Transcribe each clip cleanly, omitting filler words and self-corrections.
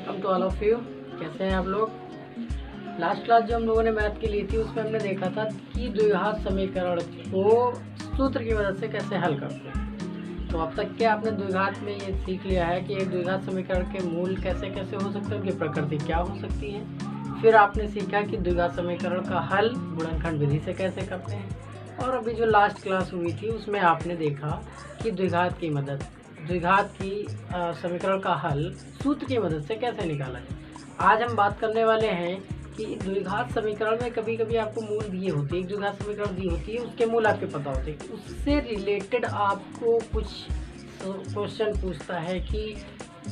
Welcome to all of you. कैसे हैं आप लोग। लास्ट क्लास जो हम लोगों ने मैथ की ली थी उसमें हमने देखा था कि द्विघात समीकरण को सूत्र की मदद से कैसे हल करते हैं। तो अब तक के आपने द्विघात में ये सीख लिया है कि एक द्विघात समीकरण के मूल कैसे कैसे हो सकते हैं, उनकी प्रकृति क्या हो सकती है। फिर आपने सीखा कि द्विघात समीकरण का हल गुणनखंड विधि से कैसे करते हैं। और अभी जो लास्ट क्लास हुई थी उसमें आपने देखा कि द्विघात की समीकरण का हल सूत्र की मदद से कैसे निकाला जाए। आज हम बात करने वाले हैं कि द्विघात समीकरण में कभी कभी आपको मूल दिए होते हैं, एक द्विघात समीकरण दी होती है, उसके मूल आपके पता होते हैं, उससे रिलेटेड आपको कुछ क्वेश्चन पूछता है कि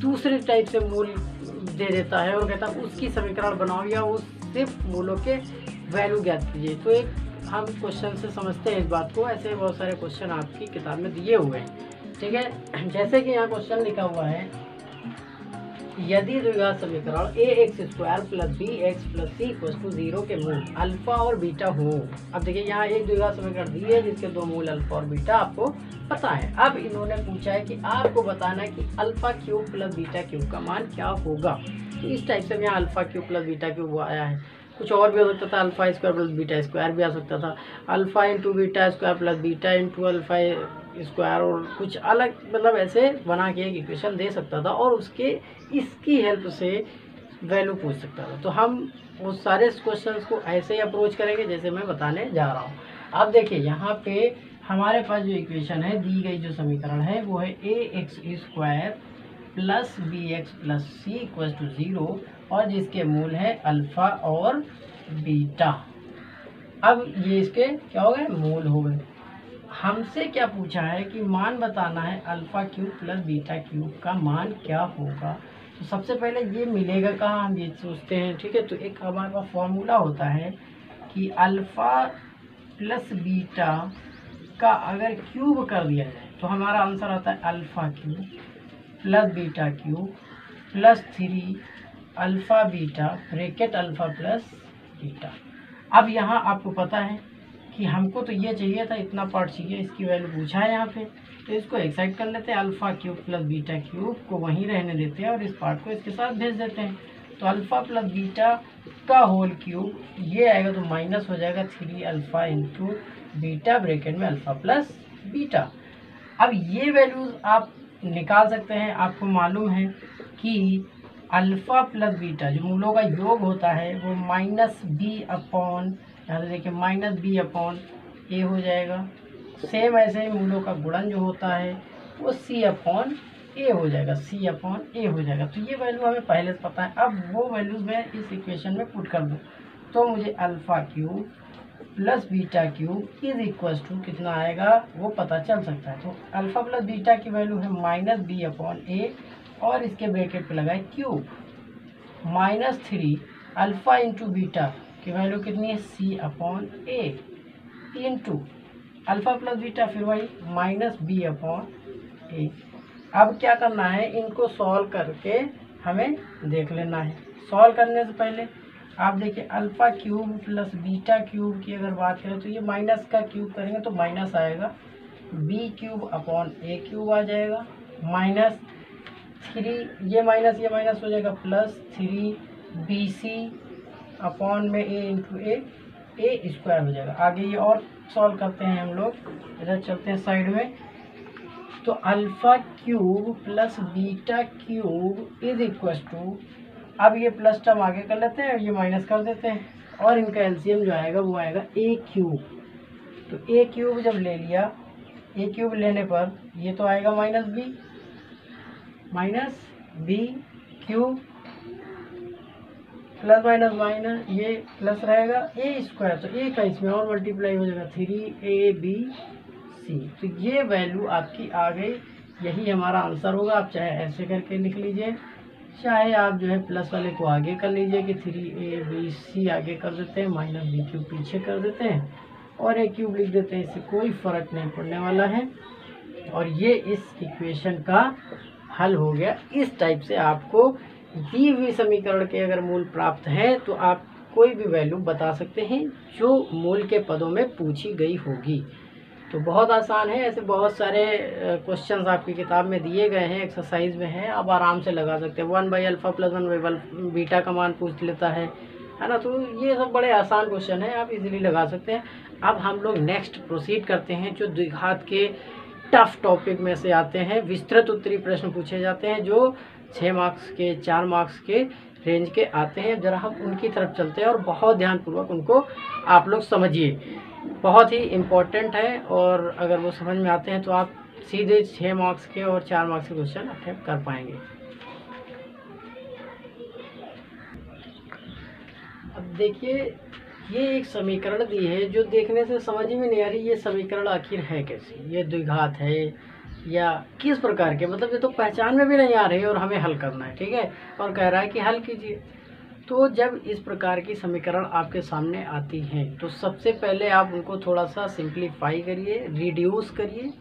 दूसरे टाइप से मूल दे देता है और कहता है उसकी समीकरण बनाओ या उस सिर्फ मूलों के वैल्यू ज्ञात कीजिए। तो एक हम क्वेश्चन से समझते हैं इस बात को। ऐसे बहुत सारे क्वेश्चन आपकी किताब में दिए हुए हैं, ठीक है। जैसे कि यहाँ क्वेश्चन लिखा हुआ है, यदि द्विघात समीकरण ax² + bx + c = 0 के मूल अल्फा और बीटा हो। अब देखिए यहाँ एक द्विघात समीकरण दी है जिसके दो मूल अल्फा और बीटा आपको पता है। अब इन्होंने पूछा है कि आपको बताना है कि α³ + β³ का मान क्या होगा। तो इस टाइप से यहाँ α³ + β³ आया है। कुछ और भी हो सकता था, α² + β² भी आ सकता था, α × β² + β × α² और कुछ अलग, मतलब ऐसे बना के एक इक्वेशन दे सकता था और इसकी हेल्प से वैल्यू पूछ सकता था। तो हम वो सारे क्वेश्चंस को ऐसे ही अप्रोच करेंगे जैसे मैं बताने जा रहा हूँ। अब देखिए यहाँ पे हमारे पास जो इक्वेशन है, दी गई जो समीकरण है वो है ax² + bx + c = 0 और जिसके मूल है अल्फा और बीटा। अब ये इसके क्या हो गए, मूल हो गए। हमसे क्या पूछा है कि मान बताना है α³ + β³ का मान क्या होगा। तो सबसे पहले ये मिलेगा कहाँ, हम ये सोचते हैं, ठीक है। तो एक हमारे पास फॉर्मूला होता है कि अल्फा + बीटा का अगर क्यूब कर दिया जाए तो हमारा आंसर आता है α³ + β³ + 3 alpha beta bracket alpha + beta. अब यहाँ आपको पता है कि हमको तो ये चाहिए था, इतना पार्ट चाहिए, इसकी वैल्यू पूछा है यहाँ पे, तो इसको एक साइड कर लेते हैं। α³ + β³ को वहीं रहने देते हैं और इस पार्ट को इसके साथ भेज देते हैं। तो अल्फा + बीटा का होल क्यूब ये आएगा तो माइनस हो जाएगा 3 अल्फा × बीटा ब्रैकेट में अल्फा + बीटा। अब ये वैल्यूज आप निकाल सकते हैं। आपको मालूम है कि अल्फा + बीटा जो मूलों का योग होता है वो -b अपॉन, यहाँ से देखिए -b/a हो जाएगा। सेम ऐसे ही मूलों का गुणन जो होता है वो c/a हो जाएगा, c/a हो जाएगा। तो ये वैल्यू हमें पहले से पता है। अब वो वैल्यूज मैं इस इक्वेशन में पुट कर दूँ तो मुझे α³ + β³ = कितना आएगा वो पता चल सकता है। तो अल्फा + बीटा की वैल्यू है -b/a और इसके ब्रैकेट पे लगाए क्यूब, -3 अल्फा × बीटा की वैल्यू कितनी है c/a इंटू अल्फा + बीटा फिर वही -b/a। अब क्या करना है, इनको सॉल्व करके हमें देख लेना है। सॉल्व करने से पहले आप देखिए α³ + β³ की अगर बात करें तो ये माइनस का क्यूब करेंगे तो माइनस आएगा, b³/a³ आ जाएगा, -3 ये माइनस हो जाएगा +3 bc/a × a² हो जाएगा। आगे ये और सॉल्व करते हैं हम लोग, इधर चलते हैं साइड में। तो α³ + β³ अब ये प्लस टर्म आगे कर लेते हैं, ये माइनस कर देते हैं और इनका एलसीएम जो आएगा वो आएगा a³। तो a³ जब ले लिया, a³ लेने पर ये तो आएगा -b -b³ प्लस ये प्लस रहेगा a², तो a का इसमें और मल्टीप्लाई हो जाएगा 3abc। तो ये वैल्यू आपकी आ गई, यही हमारा आंसर होगा। आप चाहे ऐसे करके लिख लीजिए, चाहे आप जो है प्लस वाले को आगे कर लीजिए कि 3abc आगे कर देते हैं, -b³ पीछे कर देते हैं और a³ लिख देते हैं। इससे कोई फर्क नहीं पड़ने वाला है और ये इस इक्वेशन का हल हो गया। इस टाइप से आपको दी हुई समीकरण के अगर मूल प्राप्त हैं तो आप कोई भी वैल्यू बता सकते हैं जो मूल के पदों में पूछी गई होगी। तो बहुत आसान है। ऐसे बहुत सारे क्वेश्चंस आपकी किताब में दिए गए हैं, एक्सरसाइज में हैं, आप आराम से लगा सकते हैं। 1/α + 1/बीटा का मान पूछ लेता है ना। तो ये सब बड़े आसान क्वेश्चन हैं, आप इजीली लगा सकते हैं। अब हम लोग नेक्स्ट प्रोसीड करते हैं, जो द्विघात के टफ टॉपिक में से आते हैं। विस्तृत उत्तरीय प्रश्न पूछे जाते हैं जो 6 मार्क्स के 4 मार्क्स के रेंज के आते हैं। जरा हम उनकी तरफ चलते हैं और बहुत ध्यानपूर्वक उनको आप लोग समझिए, बहुत ही इम्पोर्टेंट है। और अगर वो समझ में आते हैं तो आप सीधे 6 मार्क्स के और 4 मार्क्स के क्वेश्चन अटेम्प्ट कर पाएंगे। अब देखिए, ये एक समीकरण दी है जो देखने से समझ में नहीं आ रही ये समीकरण आखिर है कैसी, ये द्विघात है या किस प्रकार के, मतलब ये तो पहचान में भी नहीं आ रही और हमें हल करना है, ठीक है। और कह रहा है कि हल कीजिए। तो जब इस प्रकार की समीकरण आपके सामने आती हैं तो सबसे पहले आप उनको थोड़ा सा सिंप्लीफाई करिए, रिड्यूस करिए,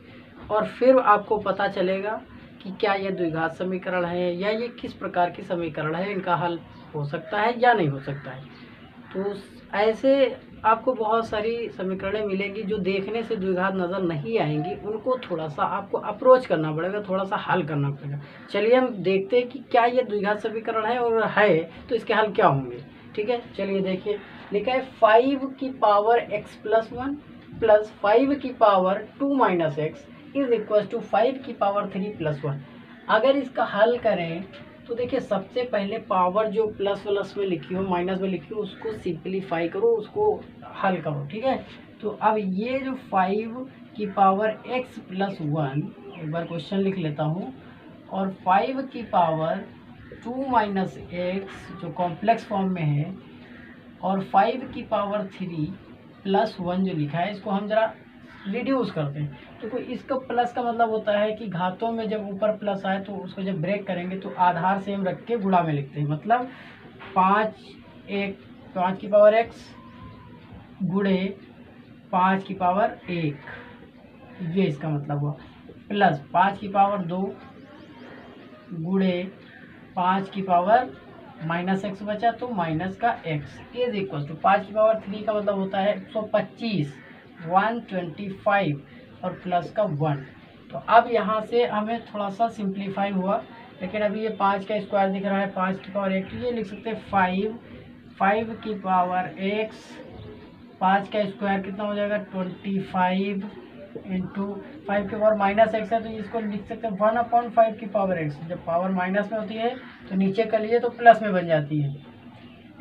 और फिर आपको पता चलेगा कि क्या ये द्विघात समीकरण है या ये किस प्रकार की समीकरण है, इनका हल हो सकता है या नहीं हो सकता है। तो ऐसे आपको बहुत सारी समीकरणें मिलेंगी जो देखने से द्विघात नज़र नहीं आएंगी, उनको थोड़ा सा आपको अप्रोच करना पड़ेगा, थोड़ा सा हल करना पड़ेगा। चलिए हम देखते हैं कि क्या ये द्विघात समीकरण है, और है तो इसके हल क्या होंगे, ठीक है। चलिए देखिए, लिखा है 5 की पावर x + 1 + 5 की पावर 2 - x = 5 की पावर 3 + 1। अगर इसका हल करें तो देखिए, सबसे पहले पावर जो प्लस में लिखी हो, माइनस में लिखी हो, उसको सिंप्लीफाई करो, उसको हल करो, ठीक है। तो अब ये जो 5 की पावर x + 1, एक बार क्वेश्चन लिख लेता हूँ, और 5 की पावर 2 - x जो कॉम्प्लेक्स फॉर्म में है, और 5 की पावर 3 + 1 जो लिखा है, इसको हम जरा रिड्यूस करते हैं। तो इसका प्लस का मतलब होता है कि घातों में जब ऊपर प्लस आए तो उसको जब ब्रेक करेंगे तो आधार सेम रख के गुणा में लिखते हैं। मतलब 5 की पावर x गुणे 5 की पावर 1, ये इसका मतलब हुआ, प्लस 5 की पावर 2 गुणे 5 की पावर -x बचा तो माइनस का x = 5 की पावर 3 का मतलब होता है 125, 125 और प्लस का 1। तो अब यहाँ से हमें थोड़ा सा सिंप्लीफाई हुआ, लेकिन अभी ये 5 का स्क्वायर दिख रहा है, 5 की पावर 1, तो ये लिख सकते हैं 5 की पावर x, 5 का स्क्वायर कितना हो जाएगा 25 इंटू 5 की पावर -x है, तो इसको लिख सकते हैं 1/5 की पावर x। जब पावर माइनस में होती है तो नीचे कर लीजिए तो प्लस में बन जाती है।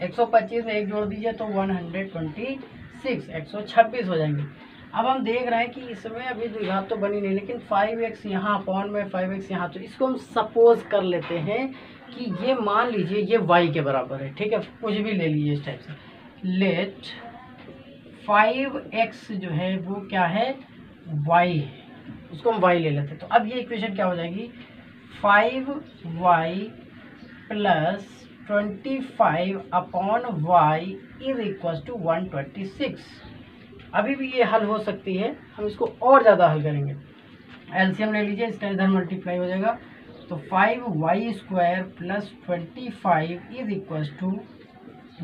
125 में 1 जोड़ दीजिए तो 126, 126 हो जाएंगे। अब हम देख रहे हैं कि इसमें अभी द्विघात तो बनी नहीं, लेकिन 5x यहाँ अपॉन में 5x यहाँ, तो इसको हम सपोज कर लेते हैं कि ये मान लीजिए ये y के बराबर है, ठीक है। कुछ भी ले लीजिए इस टाइप से। लेट 5x जो है वो क्या है, y है, उसको हम y ले लेते हैं। तो अब ये इक्वेशन क्या हो जाएगी, 5y + 25 अपॉन y = 126। अभी भी ये हल हो सकती है, हम इसको और ज़्यादा हल करेंगे। एलसीएम ले लीजिए, इसका इधर मल्टीप्लाई हो जाएगा, तो 5y² + 25 =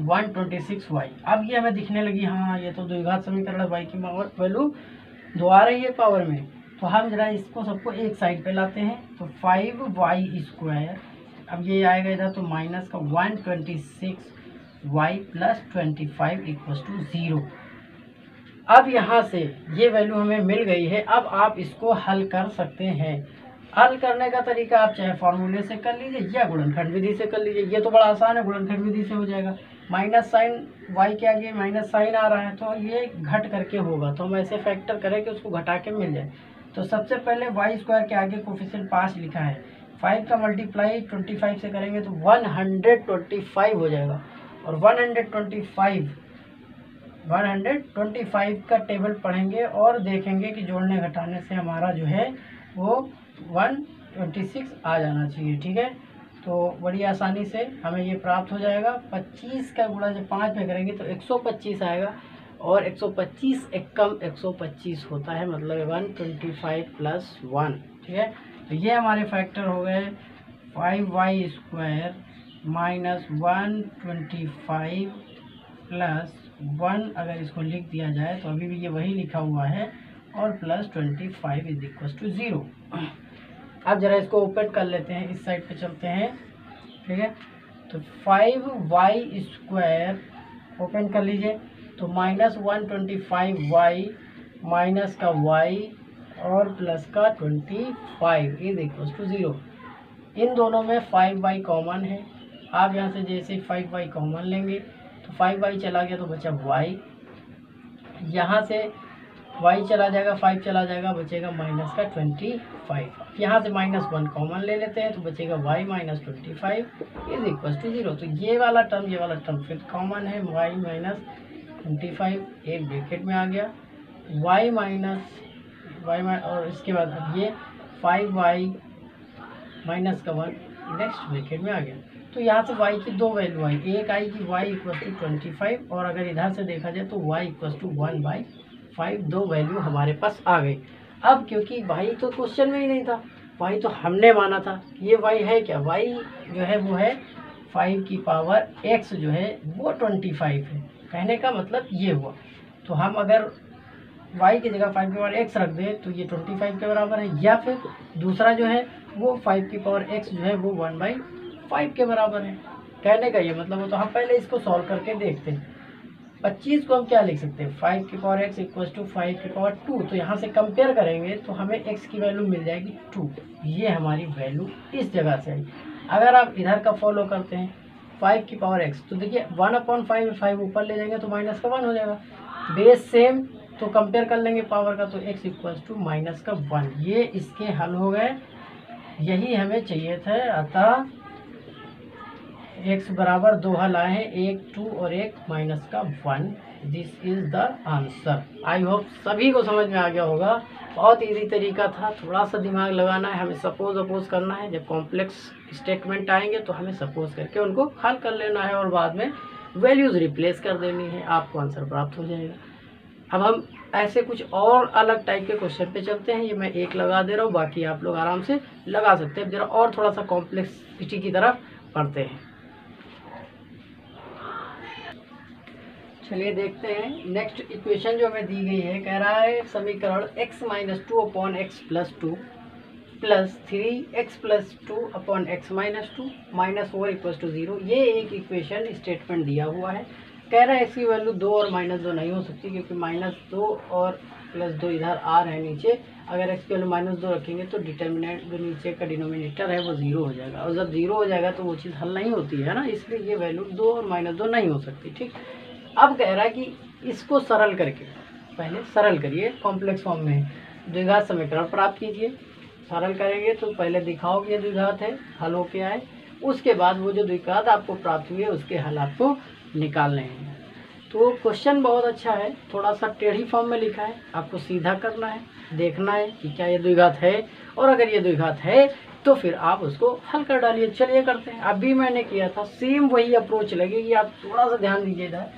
126y। अब ये हमें दिखने लगी, हाँ ये तो द्विघात समीकरण y की वैल्यू दो आ रही है पावर में। तो हम जरा इसको सबको एक साइड पे लाते हैं, तो 5y², अब ये आएगा इधर तो माइनस का 126y + 25 = 0। अब यहाँ से ये वैल्यू हमें मिल गई है। अब आप इसको हल कर सकते हैं। हल करने का तरीका आप चाहे फॉर्मूले से कर लीजिए या गुणनखंड विधि से कर लीजिए, ये तो बड़ा आसान है, गुणनखंड विधि से हो जाएगा। माइनस साइन y के आगे माइनस साइन आ रहा है तो ये घट करके होगा, तो हम ऐसे फैक्टर करें कि उसको घटा के मिल जाए। तो सबसे पहले y² के आगे कोफिशिएंट 5 लिखा है, 5 का मल्टीप्लाई 25 से करेंगे तो 125 हो जाएगा, और 125 का टेबल पढ़ेंगे और देखेंगे कि जोड़ने घटाने से हमारा जो है वो 126 आ जाना चाहिए, ठीक है। तो बड़ी आसानी से हमें ये प्राप्त हो जाएगा। 25 का गुणा जब 5 में करेंगे तो 125 आएगा, और 125 एकम 125 होता है, मतलब 125 + 1, ठीक है। तो ये हमारे फैक्टर हो गए 5y² - 125 + 1। अगर इसको लिख दिया जाए तो अभी भी ये वही लिखा हुआ है और प्लस 25 इज इक्वल टू 0। अब जरा इसको ओपन कर लेते हैं, इस साइड पे चलते हैं, ठीक है। तो 5y² ओपन कर लीजिए, तो -125y माइनस का y और प्लस का 25 इज इक्वल टू 0। इन दोनों में 5y कॉमन है। आप यहाँ से जैसे 5y कॉमन लेंगे तो 5y चला गया तो बचा y, यहाँ से y चला जाएगा, 5 चला जाएगा, बचेगा माइनस का 25। यहाँ से -1 कॉमन ले लेते हैं तो बचेगा y minus 25 is equal to 0। तो ये वाला टर्म फिर कॉमन है, y माइनस 25 एक ब्रैकेट में आ गया, y माइनस और इसके बाद अब ये 5y माइनस का 1 नेक्स्ट ब्रैकेट में आ गया। तो यहाँ से y की दो वैल्यू आई, एक आई कि y इक्वल टू 25 और अगर इधर से देखा जाए तो y इक्वल टू 1/5, दो वैल्यू हमारे पास आ गई। अब क्योंकि y तो क्वेश्चन में ही नहीं था, y तो हमने माना था, ये y है क्या, y जो है वो है 5 की पावर x जो है वो 25 है। कहने का मतलब ये हुआ, तो हम अगर y की जगह 5 की पावर x रख दें तो ये 25 के बराबर है, या फिर दूसरा जो है वो 5 की पावर x जो है वो 1/5 के बराबर है। कहने का ये मतलब हो। तो हम पहले इसको सॉल्व करके देखते हैं। 25 को हम क्या लिख सकते हैं, 5 की पावर x इक्वल टू 5 की पावर 2। तो यहाँ से कंपेयर करेंगे तो हमें x की वैल्यू मिल जाएगी 2, ये हमारी वैल्यू इस जगह से आई। अगर आप इधर का फॉलो करते हैं 5 की पावर x, तो देखिए 1/5, 5 ऊपर ले जाएंगे तो माइनस का 1 हो जाएगा, बेस सेम, तो कंपेयर कर लेंगे पावर का, तो x इक्वल टू माइनस का 1। ये इसके हल हो गए, यही हमें चाहिए था। अतः x बराबर दो हल आए हैं, एक 2 और एक माइनस का 1। This is the answer. I hope सभी को समझ में आ गया होगा। बहुत इजी तरीका था, थोड़ा सा दिमाग लगाना है, हमें सपोज अपोज करना है। जब कॉम्प्लेक्स स्टेटमेंट आएंगे तो हमें सपोज करके उनको हल कर लेना है और बाद में वैल्यूज रिप्लेस कर देनी है, आपको आंसर प्राप्त हो जाएगा। अब हम ऐसे कुछ और अलग टाइप के क्वेश्चन पे चलते हैं। ये मैं एक लगा दे रहा हूँ, बाकी आप लोग आराम से लगा सकते हैं। जरा और थोड़ा सा कॉम्प्लेक्सिटी की तरफ पढ़ते हैं। चलिए देखते हैं। नेक्स्ट इक्वेशन जो हमें दी गई है, कह रहा है समीकरण x minus 2/x plus 2 plus 3x plus 2/x minus 2 minus 4 equal to 0। ये एक इक्वेशन स्टेटमेंट दिया हुआ है। कह रहा है इसकी वैल्यू 2 और -2 नहीं हो सकती, क्योंकि -2 और +2 इधर आ रहे हैं नीचे। अगर x की वैल्यू -2 रखेंगे तो डिटर्मिनेंट जो नीचे का डिनोमिनेटर है वो 0 हो जाएगा, और जब 0 हो जाएगा तो वो चीज़ हल नहीं होती है ना, इसलिए ये वैल्यू 2 और -2 नहीं हो सकती। ठीक, अब कह रहा है कि इसको सरल करके, पहले सरल करिए, कॉम्प्लेक्स फॉर्म में द्विघात समीकरण प्राप्त कीजिए। सरल करेंगे तो पहले दिखाओ कि ये द्विघात है, हल हो के आए, उसके बाद वो जो द्विघात आपको प्राप्त हुई है उसके हल आपको निकालने हैं। तो क्वेश्चन बहुत अच्छा है, थोड़ा सा टेढ़ी फॉर्म में लिखा है, आपको सीधा करना है, देखना है कि क्या ये द्विघात है, और अगर ये द्विघात है तो फिर आप उसको हल कर डालिए। चलिए करते हैं। अभी मैंने किया था सेम वही अप्रोच लगेगी, आप थोड़ा सा ध्यान दीजिए। इधर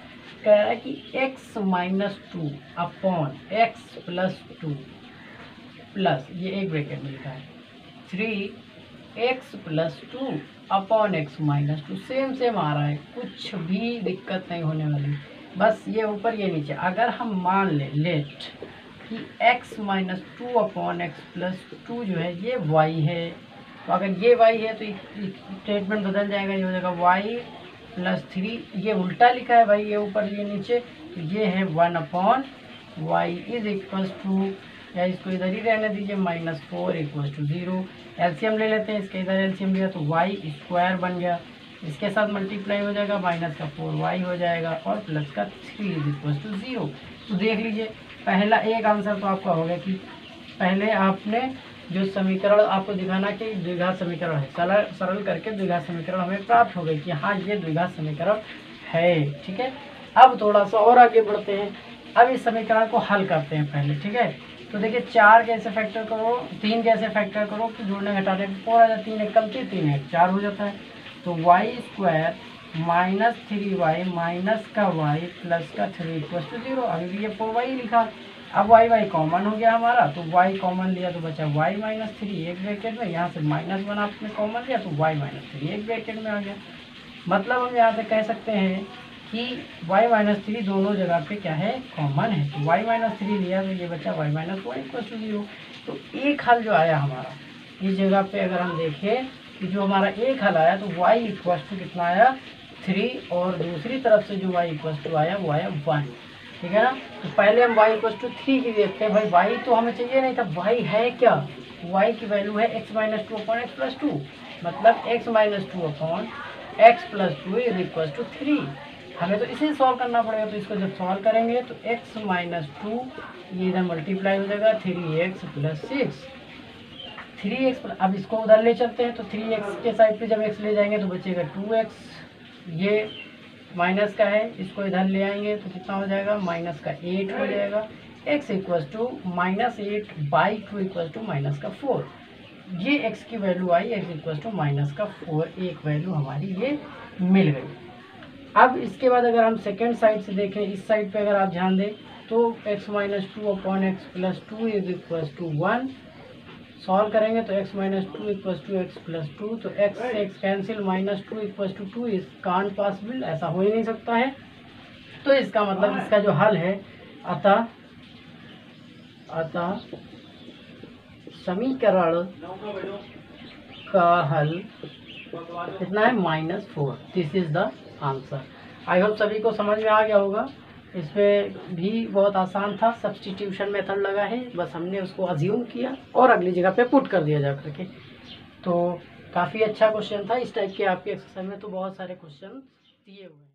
कह रहा है कि x minus 2 upon x plus 2 plus, ये एक ब्रैकेट में लिखा है, 3x plus 2 upon x minus 2। Same आ रहा है, कुछ भी दिक्कत नहीं होने वाली, बस ये ऊपर ये नीचे। अगर हम मान लेट कि x minus 2 upon x plus 2 जो है ये y है, तो अगर ये y है तो स्टेटमेंट बदल जाएगा, ये हो जाएगा y प्लस 3। ये उल्टा लिखा है भाई, ये ऊपर ये नीचे, तो ये है 1 upon Y is equal to, या इसको इधर ही रहने दीजिए, -4 इक्वल टू 0। एलसीएम ले लेते हैं, इसके इधर एलसीएम लिया तो वाई स्क्वायर बन गया, इसके साथ मल्टीप्लाई हो जाएगा, -4y हो जाएगा, और प्लस का 3 इज इक्वल टू 0। तो देख लीजिए, पहला एक आंसर तो आपका हो गया कि पहले आपने जो समीकरण आपको दिखाना कि द्विघात समीकरण है, सरल करके द्विघात समीकरण हमें प्राप्त हो गई कि हाँ ये द्विघात समीकरण है। ठीक है, अब थोड़ा सा और आगे बढ़ते हैं। अब इस समीकरण को हल करते हैं पहले। ठीक है, तो देखिए 4 कैसे फैक्टर करो, 3 कैसे फैक्टर करो कि जोड़ने घटाने 4 आ जाता है, 3 एक कमती 3 है 4 हो जाता है। तो Y square minus 3y minus का y प्लस का 3 इक्वल टू 0। अभी भी ये 4y लिखा, अब y कॉमन हो गया हमारा, तो y कॉमन लिया तो बचा y माइनस 3 एक ब्रैकेट में, यहाँ से -1 आपने कॉमन लिया तो y माइनस 3 एक ब्रैकेट में आ गया। मतलब हम यहाँ से कह सकते हैं कि y-3 दोनों जगह पे क्या है, कॉमन है। तो y-3 लिया तो ये बचा y-1 इक्वल टू 0। तो एक हल जो आया हमारा इस जगह पे अगर हम देखें कि जो हमारा एक हल आया तो y इक्वल टू कितना आया 3, और दूसरी तरफ से जो y इक्वल टू आया वो आया 1, ठीक है ना। तो पहले हम y इक्वल टू 3 की देखते हैं। भाई y तो हमें चाहिए नहीं था, y है क्या, y की वैल्यू है x-2/x+2, मतलब x-2/x+2 इज इक्वल टू 3। हमें तो इसे सॉल्व करना पड़ेगा। तो इसको जब सॉल्व करेंगे तो x-2 ये इधर मल्टीप्लाई हो जाएगा 3x + 6, 3x। अब इसको उधर ले चलते हैं तो 3x के साइड पे जब x ले जाएंगे तो बचेगा 2x, ये माइनस का है, इसको इधर ले आएंगे तो कितना हो जाएगा, -8 हो जाएगा। x equal to -8/2 equal to -4। ये x की वैल्यू आई, x इक्वल टू -4, एक वैल्यू हमारी ये मिल गई। अब इसके बाद अगर हम सेकेंड साइड से देखें, इस साइड पे अगर आप ध्यान दें तो x-2/x+2 is equal to 1। Solve करेंगे तो x-2 इक्वल टू x+2, तो x cancel, -2 equal to 2 is can't possible, ऐसा हो ही नहीं सकता है। तो इसका मतलब इसका जो हल है, अतः समीकरण का हल कितना है, -4। This is the answer. I hope सभी को समझ में आ गया होगा। इसमें भी बहुत आसान था, सब्स्टिट्यूशन मेथड लगा है, बस हमने उसको अज्यूम किया और अगली जगह पे पुट कर दिया जा करके। तो काफ़ी अच्छा क्वेश्चन था। इस टाइप के आपके एक्सरसाइज में तो बहुत सारे क्वेश्चन दिए हुए हैं।